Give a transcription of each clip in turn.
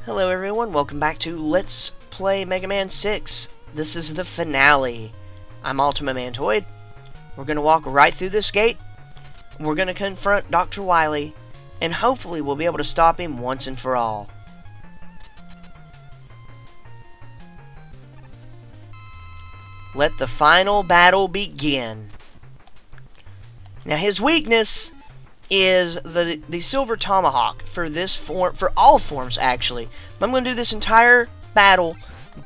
Hello everyone, welcome back to Let's Play Mega Man 6. This is the finale. I'm Ultima Mantoid. We're going to walk right through this gate. We're going to confront Dr. Wily, and hopefully we'll be able to stop him once and for all. Let the final battle begin. Now his weakness is the silver tomahawk for this form, for all forms actually. I'm going to do this entire battle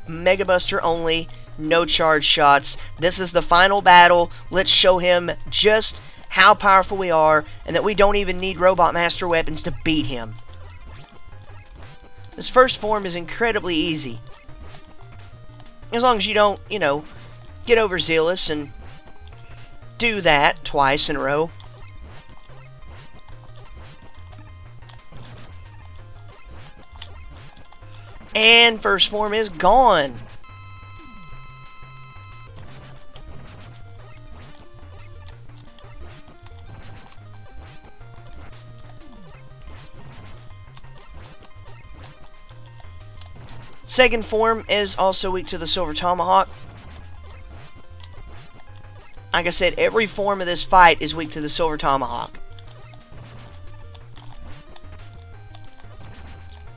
Mega Buster only, no charge shots. This is the final battle. Let's show him just how powerful we are and that we don't even need Robot Master weapons to beat him. This first form is incredibly easy. As long as you don't, get overzealous and do that twice in a row. And first form is gone. Second form is also weak to the silver tomahawk. Like I said, every form of this fight is weak to the silver tomahawk.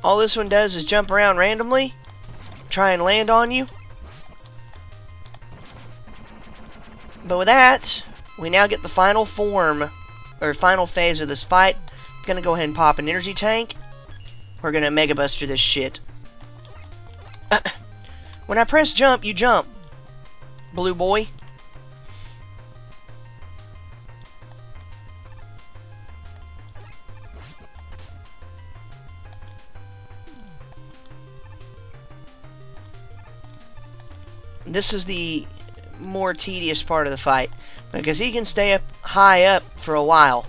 All this one does is jump around randomly, try and land on you. But with that, we now get the final form, or final phase of this fight. I'm gonna go ahead and pop an energy tank. We're gonna Mega Buster this shit. When I press jump, you jump, blue boy. This is the more tedious part of the fight, because he can stay up high up for a while.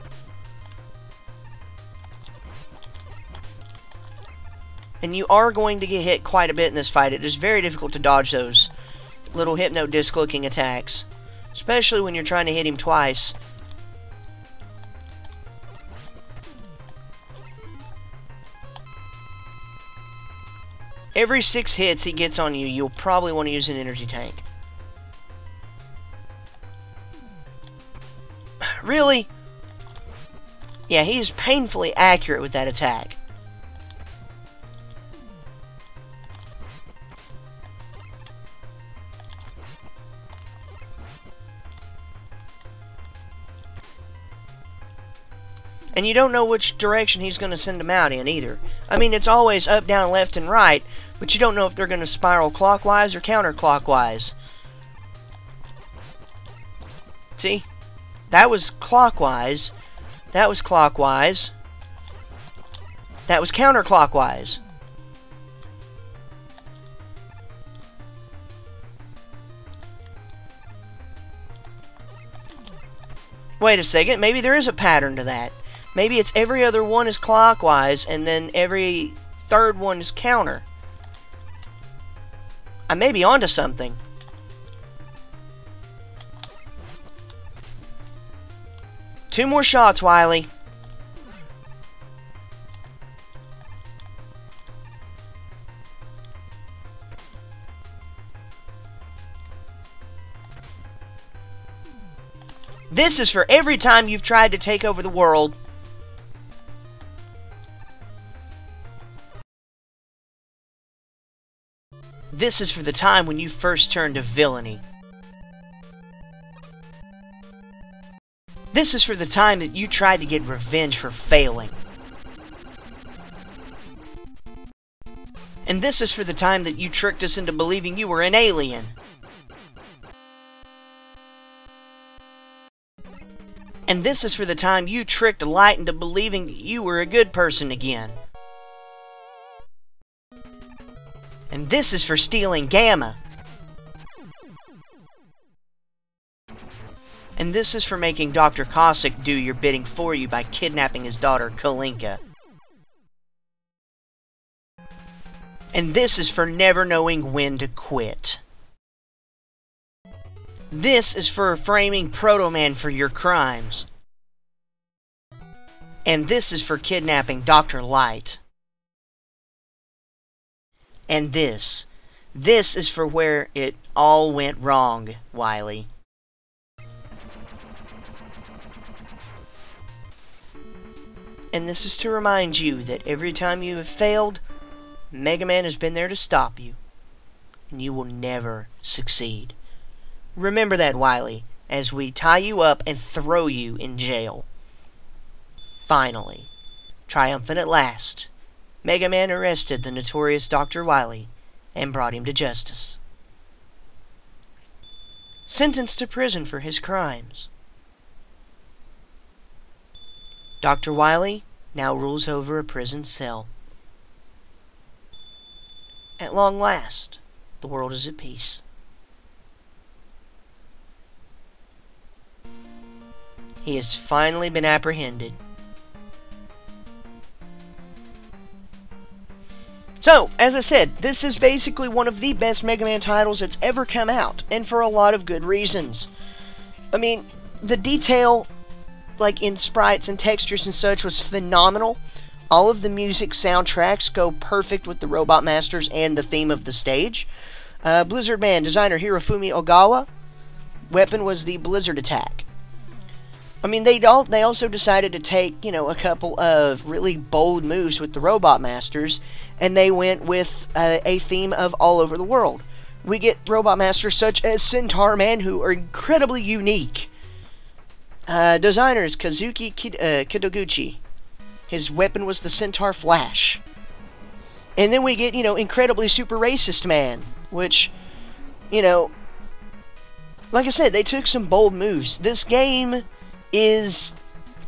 And you are going to get hit quite a bit in this fight. It is very difficult to dodge those little hypno disc looking attacks, especially when you're trying to hit him twice. Every 6 hits he gets on you, you'll probably want to use an energy tank. Really? Yeah, he's painfully accurate with that attack. And you don't know which direction he's going to send them out in either. I mean, it's always up, down, left, and right, but you don't know if they're going to spiral clockwise or counterclockwise. See? That was clockwise. That was clockwise. That was counterclockwise. Wait a second, maybe there is a pattern to that. Maybe it's every other one is clockwise, and then every third one is counter. I may be onto something. Two more shots, Wily. This is for every time you've tried to take over the world. This is for the time when you first turned to villainy. This is for the time that you tried to get revenge for failing. And this is for the time that you tricked us into believing you were an alien. And this is for the time you tricked Light into believing that you were a good person again. And this is for stealing Gamma. And this is for making Dr. Cossack do your bidding for you by kidnapping his daughter, Kalinka. And this is for never knowing when to quit. This is for framing Proto Man for your crimes. And this is for kidnapping Dr. Light. And this is for where it all went wrong, Wily. And this is to remind you that every time you have failed, Mega Man has been there to stop you. And you will never succeed. Remember that, Wily, as we tie you up and throw you in jail. Finally, triumphant at last, Mega Man arrested the notorious Dr. Wily and brought him to justice. Sentenced to prison for his crimes, Dr. Wily now rules over a prison cell. At long last, the world is at peace. He has finally been apprehended. So, as I said, this is basically one of the best Mega Man titles that's ever come out, and for a lot of good reasons. I mean, the detail, like in sprites and textures and such, was phenomenal. All of the music soundtracks go perfect with the Robot Masters and the theme of the stage. Blizzard Man designer Hirofumi Ogawa. Weapon was the Blizzard Attack. I mean, they also decided to take, you know, a couple of really bold moves with the Robot Masters, and they went with a theme of all over the world. We get Robot Masters such as Centaur Man, who are incredibly unique. Designers Kazuki Kidoguchi. His weapon was the Centaur Flash. And then we get, you know, incredibly super racist Man, which, you know, like I said, they took some bold moves. This game is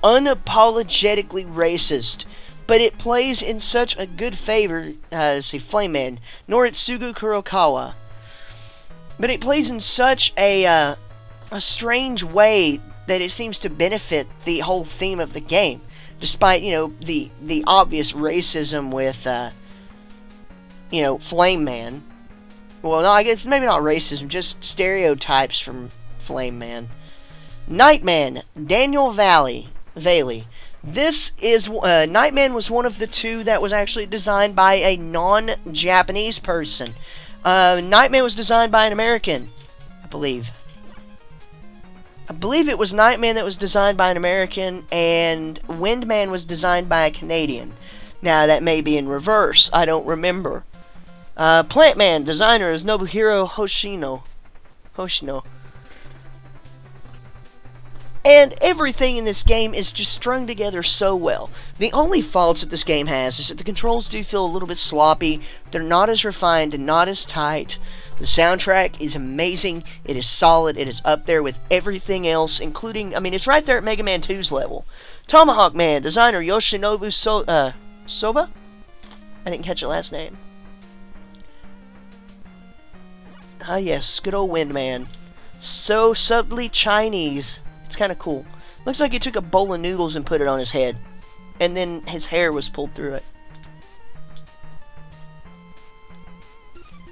unapologetically racist, but it plays in such a good favor as a Flame Man, Noritsugu Kurokawa. But it plays in such a strange way that it seems to benefit the whole theme of the game, despite, you know, the obvious racism with, you know, Flame Man. Well, no, I guess maybe not racism, just stereotypes from Flame Man. Nightman, Daniel Valley. This is, Nightman was one of the two that was actually designed by a non-Japanese person. Nightman was designed by an American, I believe. I believe it was Nightman that was designed by an American, and Windman was designed by a Canadian. Now, that may be in reverse. I don't remember. Plantman, designer is Nobuhiro Hoshino. And everything in this game is just strung together so well. The only faults that this game has is that the controls do feel a little bit sloppy. They're not as refined and not as tight. The soundtrack is amazing. It is solid. It is up there with everything else, including, I mean, it's right there at Mega Man 2's level. Tomahawk Man, designer Yoshinobu Soba? I didn't catch your last name. Ah, yes, good old Windman. So subtly Chinese. It's kind of cool. Looks like he took a bowl of noodles and put it on his head. And then his hair was pulled through it.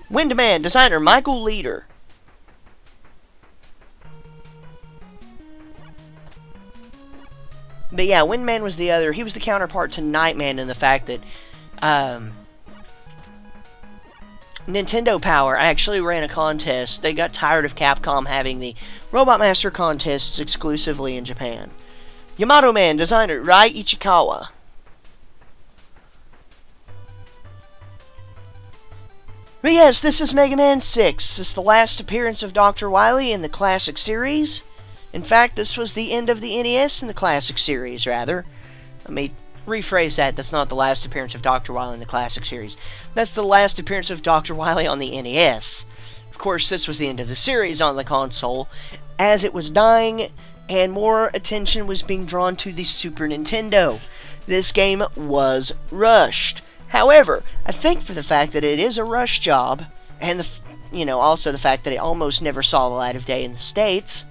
Windman, designer Michael Leader. But yeah, Windman was the other. He was the counterpart to Nightman in the fact that Nintendo Power actually ran a contest. They got tired of Capcom having the Robot Master contests exclusively in Japan. Yamato Man, designer Rai Ichikawa. But yes, this is Mega Man 6. This is the last appearance of Dr. Wily in the Classic Series. In fact, this was the end of the NES in the Classic Series, rather. Let me rephrase that. That's not the last appearance of Dr. Wily in the Classic Series. That's the last appearance of Dr. Wily on the NES. Of course, this was the end of the series on the console, as it was dying, and more attention was being drawn to the Super Nintendo. This game was rushed. However, I think for the fact that it is a rush job, and also the fact that it almost never saw the light of day in the States.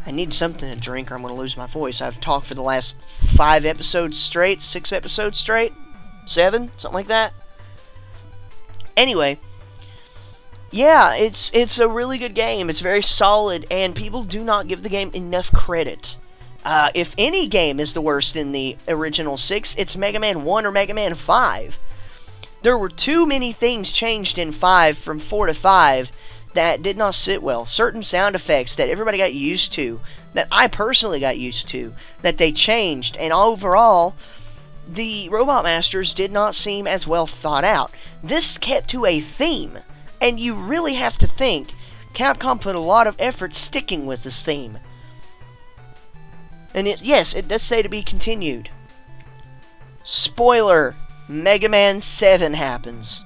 I need something to drink or I'm going to lose my voice. I've talked for the last 5 episodes straight, 6 episodes straight, 7, something like that. Anyway, yeah, it's a really good game. It's very solid, and people do not give the game enough credit. If any game is the worst in the original 6, it's Mega Man 1 or Mega Man 5. There were too many things changed in 5 from 4 to 5 that did not sit well. Certain sound effects that everybody got used to, that I personally got used to, that they changed, and overall, the Robot Masters did not seem as well thought out. This kept to a theme, and you really have to think Capcom put a lot of effort sticking with this theme. And yes, it does say to be continued. Spoiler, Mega Man 7 happens.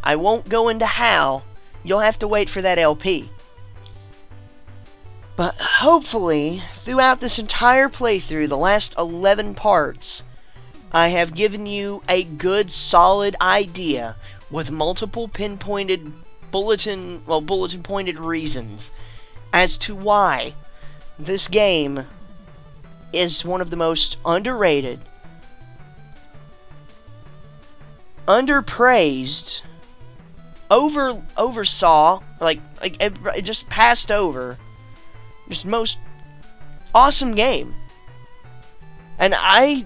I won't go into how. You'll have to wait for that LP. But hopefully, throughout this entire playthrough, the last 11 parts, I have given you a good, solid idea with multiple pinpointed bulletin-pointed reasons as to why this game is one of the most underrated, underpraised, oversaw, it just passed over, just most awesome game. And I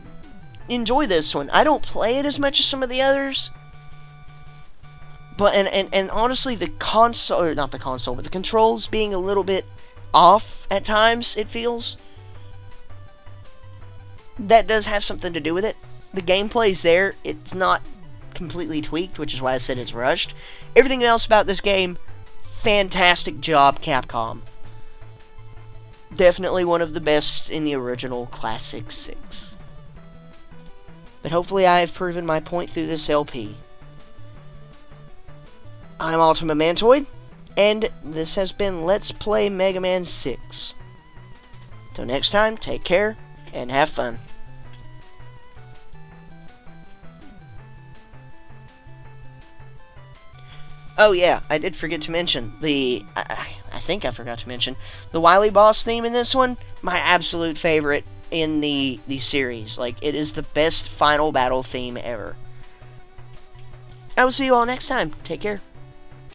enjoy this one. I don't play it as much as some of the others, but and honestly, the console, or not the console, but the controls being a little bit off at times, it feels. That does have something to do with it. The gameplay's there. It's not completely tweaked, which is why I said it's rushed. Everything else about this game, fantastic job, Capcom. Definitely one of the best in the original Classic 6. But hopefully I have proven my point through this LP. I'm Ultima Mantoid, and this has been Let's Play Mega Man 6. Till next time, take care, and have fun. Oh yeah, I did forget to mention I think I forgot to mention the Wily boss theme in this one. My absolute favorite in the series. Like, it is the best final battle theme ever. I will see you all next time. Take care.